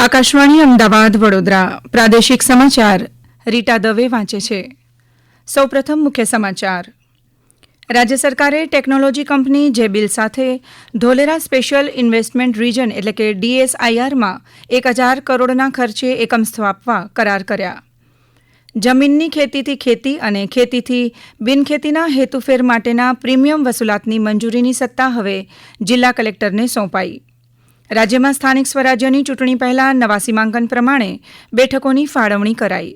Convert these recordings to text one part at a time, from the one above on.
આકાશવાણી અમદાવાદ વડોદરા પ્રાદેશિક સમાચાર રીટા દવે વાંચે છે. સૌપ્રથમ મુખ્ય સમાચાર. રાજ્ય સરકારે ટેકનોલોજી કંપની જેબિલ સાથે ધોલેરા સ્પેશિયલ ઇન્વેસ્ટમેન્ટ રીજન એટલે કે DSIRમાં 1000 કરોડના ખર્ચે એકમ સ્થાપવા કરાર કર્યા. જમીનની ખેતીથી ખેતી અને ખેતીથી બિનખેતીના હેતુફેર માટેના પ્રીમિયમ વસૂલાતની મંજૂરીની સત્તા હવે જિલ્લા કલેક્ટરને સોંપાઈ. રાજ્યમાં સ્થાનિક સ્વરાજ્યની ચૂંટણી પહેલા નવા સીમાંકન પ્રમાણે બેઠકોની ફાળવણી કરાઈ.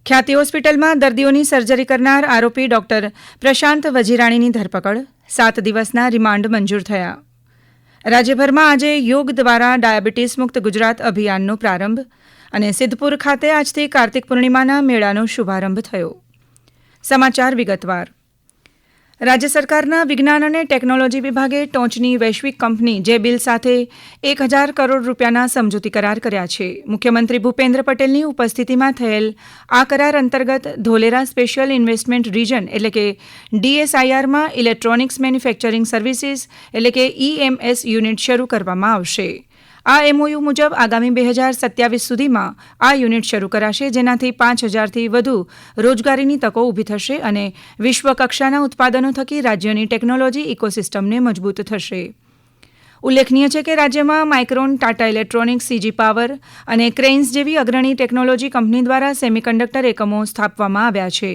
ખ્યાતિ હોસ્પિટલમાં દર્દીઓની સર્જરી કરનાર આરોપી ડોક્ટર પ્રશાંત વજીરાણીની ધરપકડ, 7 દિવસના રિમાન્ડ મંજૂર થયા. રાજ્યભરમાં આજે યોગ દ્વારા ડાયાબિટીસ મુક્ત ગુજરાત અભિયાનનો પ્રારંભ અને સિદ્ધપુર ખાતે આજથી કાર્તિક પૂર્ણિમાના મેળાનો શુભારંભ થયો. સમાચાર વિગતવાર. રાજ્ય સરકારના વિજ્ઞાન અને ટેકનોલોજી વિભાગે ટોચની વૈશ્વિક કંપની જેબિલ સાથે 1000 કરોડ રૂપિયાના સમજૂતી કરાર કર્યા છે. મુખ્યમંત્રી ભૂપેન્દ્ર પટેલની ઉપસ્થિતિમાં થયેલ આ કરાર અંતર્ગત ધોલેરા સ્પેશિયલ ઇન્વેસ્ટમેન્ટ રીજન એટલે કે DSIRમાં ઇલેક્ટ્રોનિક્સ મેન્યુફેક્ચરિંગ સર્વિસીસ એટલે કે EMS યુનિટ શરૂ કરવામાં આવશે. આ MOU મુજબ આગામી 2027 સુધીમાં આ યુનિટ શરૂ કરાશે, જેનાથી 5000થી વધુ રોજગારીની તકો ઊભી થશે અને વિશ્વકક્ષાના ઉત્પાદનો થકી રાજ્યની ટેકનોલોજી ઇકોસિસ્ટમને મજબૂત થશે. ઉલ્લેખનીય છે કે રાજ્યમાં micron, Tata electronics, CG power અને ક્રેન્સ જેવી અગ્રણી ટેકનોલોજી કંપની દ્વારા સેમિકન્ડક્ટર એકમો સ્થાપવામાં આવ્યા છે,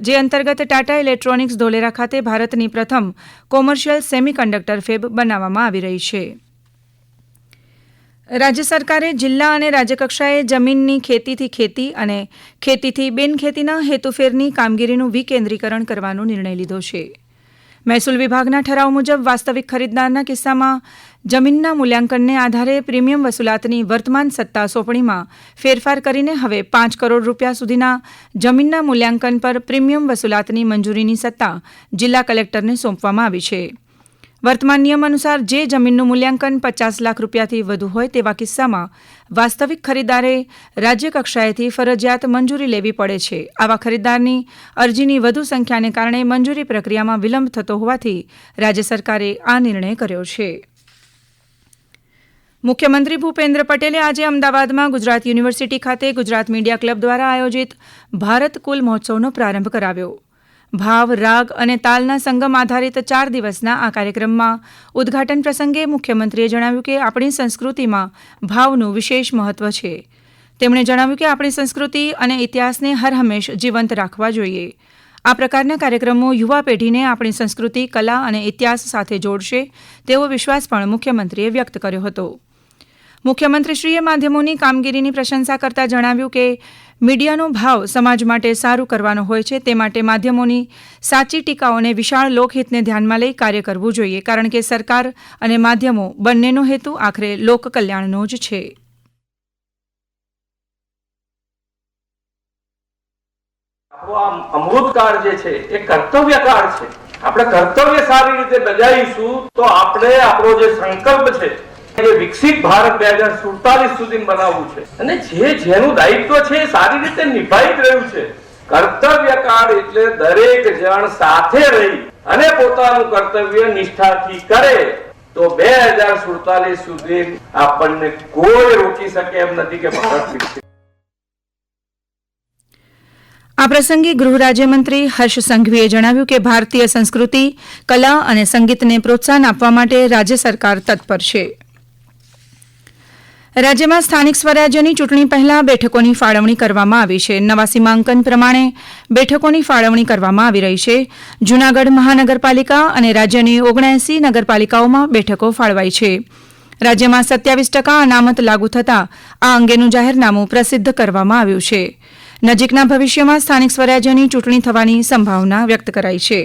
જે અંતર્ગત ટાટા ઇલેક્ટ્રોનિક્સ ધોલેરા ખાતે ભારતની પ્રથમ કોમર્શિયલ સેમિકન્ડક્ટર ફેબ બનાવવામાં આવી રહી છે. રાજ્ય સરકારે જિલ્લા અને રાજ્યકક્ષાએ જમીનની ખેતીથી ખેતી અને ખેતીથી બિનખેતીના હેતુફેરની કામગીરીનું વિકેન્દ્રીકરણ કરવાનો નિર્ણય લીધો છે. મહેસૂલ વિભાગના ઠરાવ મુજબ વાસ્તવિક ખરીદદારના કિસ્સામાં જમીનના મૂલ્યાંકનને આધારે પ્રીમિયમ વસૂલાતની વર્તમાન સત્તા સોંપણીમાં ફેરફાર કરીને હવે 5 કરોડ રૂપિયા સુધીના જમીનના મૂલ્યાંકન પર પ્રીમિયમ વસૂલાતની મંજૂરીની સત્તા જિલ્લા કલેક્ટરને સોંપવામાં આવી છે. વર્તમાન નિયમ અનુસાર જે જમીનનું મૂલ્યાંકન 50 લાખ રૂપિયાથી વધુ હોય તેવા કિસ્સામાં વાસ્તવિક ખરીદદારે રાજ્ય કક્ષાએથી ફરજિયાત મંજૂરી લેવી પડે છે. આવા ખરીદદારની અરજીની વધુ સંખ્યાને કારણે મંજૂરી પ્રક્રિયામાં વિલંબ થતો હોવાથી રાજ્ય સરકારે આ નિર્ણય કર્યો છે. મુખ્યમંત્રી ભૂપેન્દ્ર પટેલે આજે અમદાવાદમાં ગુજરાત યુનિવર્સિટી ખાતે ગુજરાત મીડિયા ક્લબ દ્વારા આયોજિત ભારત કુલ મહોત્સવનો પ્રારંભ કરાવ્યો. ભાવ, રાગ અને તાલના સંગમ આધારિત 4 દિવસના આ કાર્યક્રમમાં ઉદ્ઘાટન પ્રસંગે મુખ્યમંત્રીએ જણાવ્યું કે આપણી સંસ્કૃતિમાં ભાવનું વિશેષ મહત્વ છે. તેમણે જણાવ્યું કે આપણી સંસ્કૃતિ અને ઇતિહાસને હરહંમેશ જીવંત રાખવા જોઈએ. આ પ્રકારના કાર્યક્રમો યુવા પેઢીને આપણી સંસ્કૃતિ, કલા અને ઇતિહાસ સાથે જોડશે તેવો વિશ્વાસ પણ મુખ્યમંત્રીએ વ્યક્ત કર્યો હતો. મુખ્યમંત્રીશ્રીએ માધ્યમોની કામગીરીની પ્રશંસા કરતા જણાવ્યું કે મીડિયાનો ભાવ સમાજ માટે સારું કરવાનો હોય છે, તે માટે માધ્યમોની સાચી ટીકાઓને વિશાળ લોકહિતને ધ્યાનમાં લઈ કાર્ય કરવું જોઈએ, કારણ કે સરકાર અને માધ્યમો બંનેનો હેતુ આખરે લોકકલ્યાણનો જ છે. અમૃતકાળ જે છે એ કર્તવ્યકાળ છે. આપણે કર્તવ્ય સારી રીતે બજાવીશું તો આપણે આપણો જે સંકલ્પ છે એ વિકસિત ભારત 2047 સુધી બનાવવું છે અને જેનું દાયિત્વ છે એ સારી રીતે નિભાઈ રહ્યું છે. કર્તવ્યકાળ એટલે દરેક જણ સાથે રહી અને પોતાનું કર્તવ્ય નિષ્ઠાથી કરે તો 2047 સુધી આપણને કોઈ રોકી શકે એમ નથી કે ભારત વિકસિત. આ પ્રસંગે ગૃહ રાજ્યમંત્રી હર્ષ સંઘવીએ જણાવ્યું કે ભારતીય સંસ્કૃતિ, કલા અને સંગીતને પ્રોત્સાહન આપવા માટે રાજ્ય સરકાર તત્પર છે. રાજ્યમાં સ્થાનિક સ્વરાજ્યની ચૂંટણી પહેલા બેઠકોની ફાળવણી કરવામાં આવી છે. નવા સીમાંકન પ્રમાણે બેઠકોની ફાળવણી કરવામાં આવી રહી છે. જૂનાગઢ મહાનગરપાલિકા અને રાજ્યની 79 નગરપાલિકાઓમાં બેઠકો ફાળવાઈ છે. રાજ્યમાં 27% અનામત લાગુ થતાં આ અંગેનું જાહેરનામું પ્રસિદ્ધ કરવામાં આવ્યું છે. નજીકના ભવિષ્યમાં સ્થાનિક સ્વરાજ્યની ચૂંટણી થવાની સંભાવના વ્યક્ત કરાઈ છે.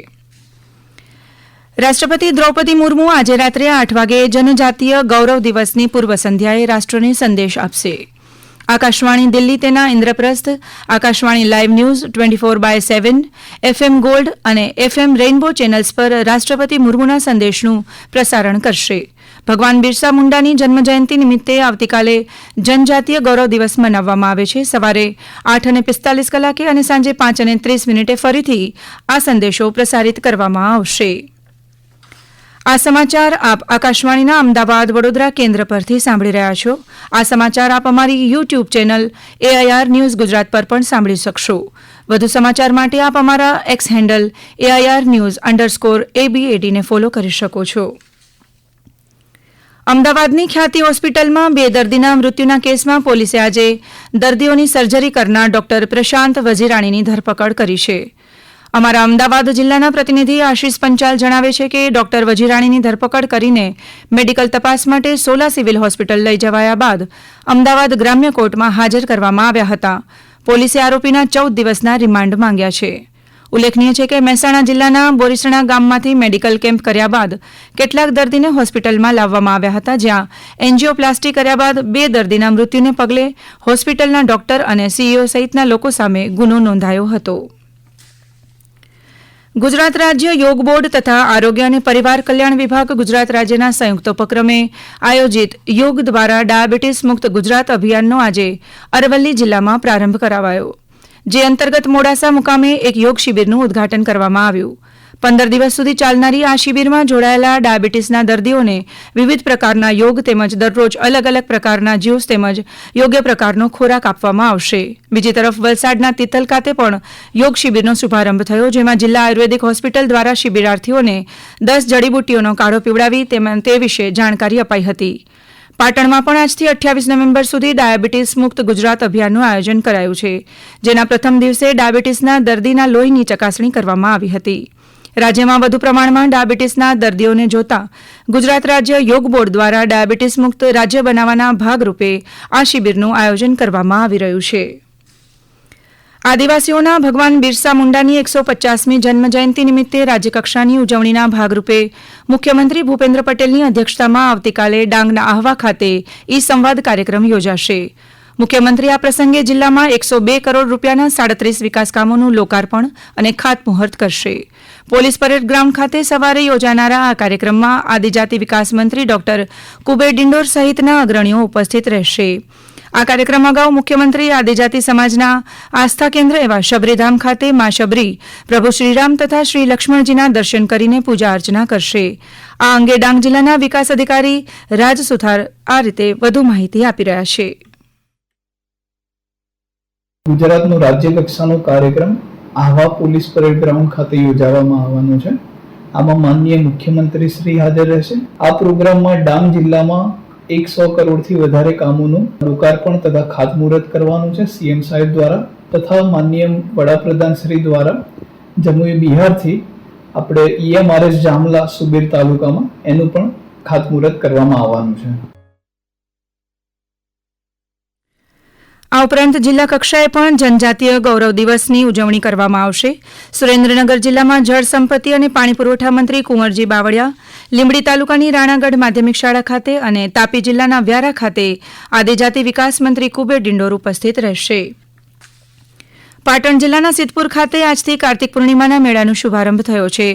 રાષ્ટ્રપતિ દ્રૌપદી મુર્મુ આજે રાત્રે 8 વાગે જનજાતીય ગૌરવ દિવસની પૂર્વ સંધ્યાએ રાષ્ટ્રને સંદેશ આપશે. આકાશવાણી દિલ્હી તેના Indraprastha, Akashvani live news 24/7, FM gold અને FM રેઇનબો ચેનલ્સ પર રાષ્ટ્રપતિ મુર્મુના સંદેશનું પ્રસારણ કરશે. ભગવાન બિરસા મુંડાની જન્મજયંતિ નિમિત્તે આવતીકાલે જનજાતીય ગૌરવ દિવસ મનાવવામાં આવે છે. સવારે 8:45 કલાકે અને સાંજે 5:30 ફરીથી આ સંદેશો પ્રસારિત કરવામાં આવશે. આ સમાચાર આપ આકાશવાણીના અમદાવાદ વડોદરા કેન્દ્ર પરથી સાંભળી રહ્યા છો. આ સમાચાર આપ અમારી YouTube channel AIR news Gujarat પર પણ સાંભળી શકશો. વધુ સમાચાર માટે આપ અમારા એક્સ હેન્ડલ AIR_news_ABAD ને ફોલો કરી શકો છો. અમદાવાદની ખ્યાતિ હોસ્પિટલમાં 2 દર્દીના મૃત્યુના કેસમાં પોલીસે આજે દર્દીઓની સર્જરી કરનાર ડોક્ટર પ્રશાંત વજીરાણીની ધરપકડ કરી છે. અમારા અમદાવાદ જિલ્લાના પ્રતિનિધિ આશીષ પંચાલ જણાવે છે કે ડોક્ટર વજીરાણીની ધરપકડ કરીને મેડિકલ તપાસ માટે સોલા સિવિલ હોસ્પિટલ લઈ જવાયા બાદ અમદાવાદ ગ્રામ્ય કોર્ટમાં હાજર કરવામાં આવ્યા હતા. પોલીસે આરોપીના 14 દિવસના રિમાન્ડ માંગ્યા છે. ઉલ્લેખનીય છે કે મહેસાણા જિલ્લાના બોરીસણા ગામમાંથી મેડિકલ કેમ્પ કર્યા બાદ કેટલાક દર્દીને હોસ્પિટલમાં લાવવામાં આવ્યા હતા, જ્યાં એન્જિયોપ્લાસ્ટી કર્યા બાદ 2 દર્દીના મૃત્યુને પગલે હોસ્પિટલના ડોક્ટર અને CEO સહિતના લોકો સામે ગુનો નોંધાયો હતો. ગુજરાત રાજ્ય યોગ બોર્ડ તથા આરોગ્ય અને પરિવાર કલ્યાણ વિભાગ ગુજરાત રાજ્યના સંયુક્ત ઉપક્રમે આયોજિત યોગ દ્વારા ડાયાબિટીસ મુક્ત ગુજરાત અભિયાનનો આજે અરવલ્લી જિલ્લામાં પ્રારંભ કરાવાયો, જે અંતર્ગત મોડાસા મુકામે એક યોગ શિબિરનું ઉદ્ઘાટન કરવામાં આવ્યું. 15 દિવસ સુધી ચાલનારી આ શિબિરમાં જોડાયેલા ડાયાબિટીસના દર્દીઓને વિવિધ પ્રકારના યોગ તેમજ દરરોજ અલગ અલગ પ્રકારના જ્યુસ તેમજ યોગ્ય પ્રકારનો ખોરાક આપવામાં આવશે. બીજી તરફ વલસાડના તિથલ ખાતે પણ યોગ શિબિરનો શુભારંભ થયો, જેમાં જિલ્લા આયુર્વેદિક હોસ્પિટલ દ્વારા શિબિરાર્થીઓને 10 જડીબુટ્ટીઓનો કાઢો પીવડાવી તે વિશે જાણકારી અપાઈ હતી. પાટણમાં પણ આજથી 28 નવેમ્બર સુધી ડાયાબિટીસ મુક્ત ગુજરાત અભિયાનનું આયોજન કરાયું છે, જેના પ્રથમ દિવસે ડાયાબિટીસના દર્દીના લોહીની ચકાસણી કરવામાં આવી હતી. રાજ્યમાં વધુ પ્રમાણમાં ડાયાબિટીસના દર્દીઓને જોતા ગુજરાત રાજ્ય યોગ બોર્ડ દ્વારા ડાયાબિટીસ મુક્ત રાજ્ય બનાવવાના ભાગરૂપે આ શિબિરનું આયોજન કરવામાં આવી રહ્યું છે. આદિવાસીઓના ભગવાન બિરસા મુંડાની 150મી જન્મજયંતિ નિમિત્તે રાજ્યકક્ષાની ઉજવણીના ભાગરૂપે મુખ્યમંત્રી ભૂપેન્દ્ર પટેલની અધ્યક્ષતામાં આવતીકાલે ડાંગના આહવા ખાતે ઈ-સંવાદ કાર્યક્રમ યોજાશે. મુખ્યમંત્રી આ પ્રસંગે જિલ્લામાં 102 કરોડ રૂપિયાના 37 વિકાસ કામોનું લોકાર્પણ અને ખાતમુહૂર્ત કરશે. પોલીસ પરેડ ગ્રાઉન્ડ ખાતે સવારે યોજાનારા આ કાર્યક્રમમાં આદિજાતિ વિકાસ મંત્રી ડોક્ટર કુબેર ડિંડોર સહિતના અગ્રણીઓ ઉપસ્થિત રહેશે. આ કાર્યક્રમ અગાઉ મુખ્યમંત્રી આદિજાતિ સમાજના આસ્થા કેન્દ્ર એવા શબરીધામ ખાતે મા શબરી, પ્રભુ શ્રીરામ તથા શ્રી લક્ષ્મણજીના દર્શન કરીને પૂજા અર્ચના કરશે. આ અંગે ડાંગ જિલ્લાના વિકાસ અધિકારી રાજ સુથાર આ રીતે વધુ માહિતી આપી રહ્યા છે. ગુજરાતનો રાજ્ય કક્ષાનો કાર્યક્રમ આહવા પોલીસ પરેડ ગ્રાઉન્ડ ખાતે યોજવામાં આવવાનો છે. આમાં માનનીય મુખ્યમંત્રી શ્રી હાજર રહેશે. આ પ્રોગ્રામમાં ડાંગ જિલ્લામાં 100 કરોડથી વધારે કામોનું લોકાર્પણ તથા ખાતમુહૂર્ત કરવાનું છે CM સાહેબ દ્વારા, તથા માનનીય વડાપ્રધાન શ્રી દ્વારા જમ્મુ બિહારથી આપણે EMRS જામલા સુબીર તાલુકામાં એનું પણ ખાતમુહૂર્ત કરવામાં આવવાનું છે. આ ઉપરાંત જિલ્લા કક્ષાએ પણ જનજાતીય ગૌરવ દિવસની ઉજવણી કરવામાં આવશે. સુરેન્દ્રનગર જિલ્લામાં જળ સંપત્તિ અને પાણી પુરવઠા મંત્રી કુંવરજી બાવળિયા લીંબડી તાલુકાની રાણાગઢ માધ્યમિક શાળા ખાતે અને તાપી જિલ્લાના વ્યારા ખાતે આદિજાતિ વિકાસ મંત્રી કુબેર ડિંડોર ઉપસ્થિત રહેશે. પાટણ જિલ્લાના સિદ્ધપુર ખાતે આજથી કાર્તિક પૂર્ણિમાના મેળાનો શુભારંભ થયો છે.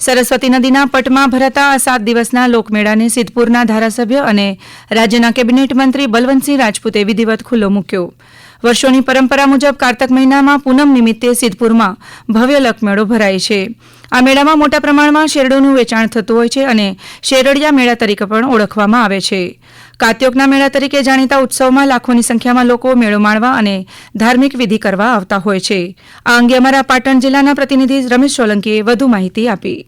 સરસ્વતી નદીના પટમાં ભરાતા આ 7 દિવસના લોકમેળાને સિદ્ધપુરના ધારાસભ્ય અને રાજ્યના કેબિનેટ મંત્રી બલવંતસિંહ રાજપૂતે વિધિવત ખુલ્લો મૂક્યો. વર્ષોની પરંપરા મુજબ કાર્તક મહિનામાં પૂનમ નિમિત્તે સિદ્ધપુરમાં ભવ્ય લોકમેળો ભરાય છે. આ મેળામાં મોટા પ્રમાણમાં શેરડોનું વેચાણ થતું હોય છે અને શેરડિયા મેળા તરીકે પણ ઓળખવામાં આવે છે. કાત્યોકના મેળા તરીકે જાણીતા ઉત્સવમાં લાખોની સંખ્યામાં લોકો મેળો માણવા અને ધાર્મિક વિધિ કરવા આવતા હોય છે. આ અંગે અમારા પાટણ જિલ્લાના પ્રતિનિધિ રમેશ સોલંકીએ વધુ માહિતી આપી.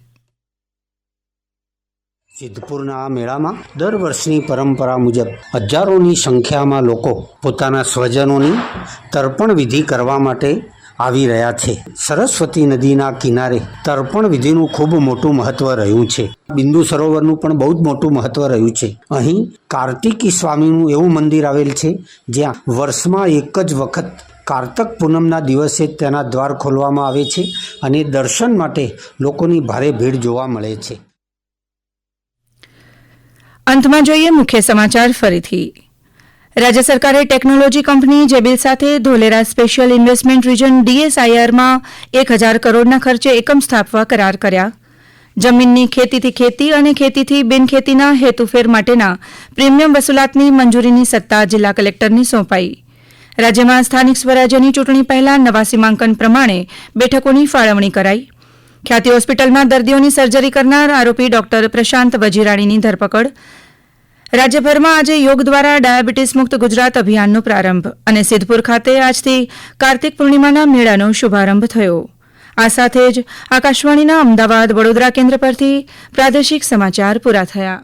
સિદ્ધપુરના આ મેળામાં દર વર્ષની પરંપરા મુજબ હજારોની સંખ્યામાં લોકો પોતાના સ્વજનોની તર્પણ વિધિ કરવા માટે આવી રહ્યા છે. સરસ્વતી નદીના કિનારે તર્પણ વિધિનું ખૂબ મોટું મહત્વ રહ્યું છે. બિંદુ સરોવરનું પણ બહુ જ મોટું મહત્વ રહ્યું છે. અહીં કાર્તિકી સ્વામીનું એવું મંદિર આવેલ છે જ્યાં વર્ષમાં એક જ વખત કાર્તક પૂનમના દિવસે તેના દ્વાર ખોલવામાં આવે છે અને દર્શન માટે લોકોની ભારે ભીડ જોવા મળે છે. અંતમાં જોઈએ મુખ્ય સમાચાર ફરીથી. રાજ્ય સરકારે ટેકનોલોજી કંપની જેબિલ સાથે ધોલેરા સ્પેશિયલ ઇન્વેસ્ટમેન્ટ રિજન DSIRમાં 1000 કરોડના ખર્ચે એકમ સ્થાપવા કરાર કર્યા. જમીનની ખેતીથી ખેતી અને ખેતીથી બિનખેતીના હેતુફેર માટેના પ્રીમિયમ વસૂલાતની મંજૂરીની સત્તા જિલ્લા કલેક્ટરને સોંપાઈ. રાજ્યમાં સ્થાનિક સ્વરાજ્યની ચૂંટણી પહેલા નવા સીમાંકન પ્રમાણે બેઠકોની ફાળવણી કરાઈ. ખ્યાતિ હોસ્પિટલમાં દર્દીઓની સર્જરી કરનાર આરોપી ડોક્ટર પ્રશાંત વજીરાણીની ધરપકડ. રાજ્યભરમાં આજે યોગ દ્વારા ડાયાબિટીસ મુક્ત ગુજરાત અભિયાનનો પ્રારંભ અને સિદ્ધપુર ખાતે આજથી કાર્તિક પૂર્ણિમાના મેળાનો શુભારંભ થયો. આ સાથે જ આકાશવાણીના અમદાવાદ વડોદરા કેન્દ્ર પરથી પ્રાદેશિક સમાચાર પૂરા થયા.